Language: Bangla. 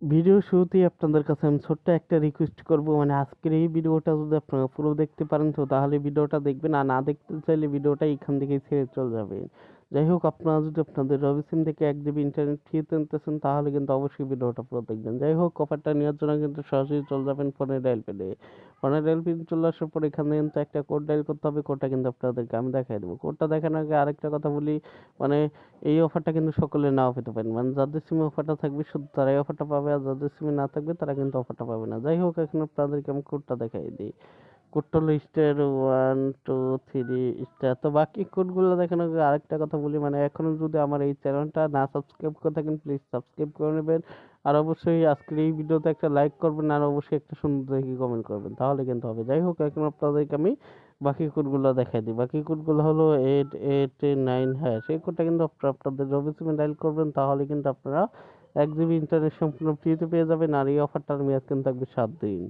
ভিডিও শুরুতেই আপনাদের কাছে আমি ছোট্ট একটা রিকোয়েস্ট করব, মানে আজকের এই ভিডিওটা যদি আপনারা পুরো দেখতে পারেন তো তাহলে ভিডিওটা দেখবেন, আর না দেখতে চাইলে ভিডিওটা এখান থেকেই ছেড়ে চলে যাবেন। যাই হোক, আপনারা যদি আপনাদের রবি সিম থেকে 1 GB ইন্টারনেট ফ্রিতে নিতেছেন তাহলে কিন্তু অবশ্যই ভিডিওটা পুরো দেখবেন। যাই হোক, অফারটা নেওয়ার জন্য কিন্তু সরাসরি চলে যাবেন ফোনের ডায়াল প্যাডে। ফোনের ডায়াল প্যাডে চলে আসার পর এখানে কিন্তু একটা কোড ডায়াল করতে হবে। কোডটা কিন্তু আপনাদেরকে আমি দেখাই দেবো। কোডটা দেখানোর আগে আরেকটা কথা বলি, মানে এই অফারটা কিন্তু সকলে নাও পেতে পারেন, মানে যাদের সিমে অফারটা থাকবে শুধু তারাই অফারটা পাবে, আর যাদের সিমে না থাকবে তারা কিন্তু অফারটা পাবে না। যাই হোক, এখন আপনাদেরকে আমি কোডটা দেখাই দিই। কোডটা হলো *1 2 3 *। তো বাকি কোডগুলো দেখানোর আগে আরেকটা কথা বলি, মানে এখনো যদি আমার এই চ্যানেলটা না সাবস্ক্রাইব করে থাকেন প্লিজ সাবস্ক্রাইব করে নেবেন। আর অবশ্যই আজকের এই ভিডিওতে একটা লাইক করবেন, আর অবশ্যই একটা সুন্দর দেখে কমেন্ট করবেন, তাহলে কিন্তু হবে। যাই হোক, এখন আপনাদেরকে আমি বাকি কোডগুলো দেখাই দিই। বাকি কোডগুলো হলো 8889, হ্যাঁ সেই কোডটা কিন্তু আপনাদের রবি সিমে ডায়াল করবেন, তাহলে কিন্তু আপনারা 1 GB ইন্টারনেট সম্পূর্ণ ফ্রিতে পেয়ে যাবেন। আর এই অফারটার মেয়াদ কিন্তু থাকবে 7 দিন।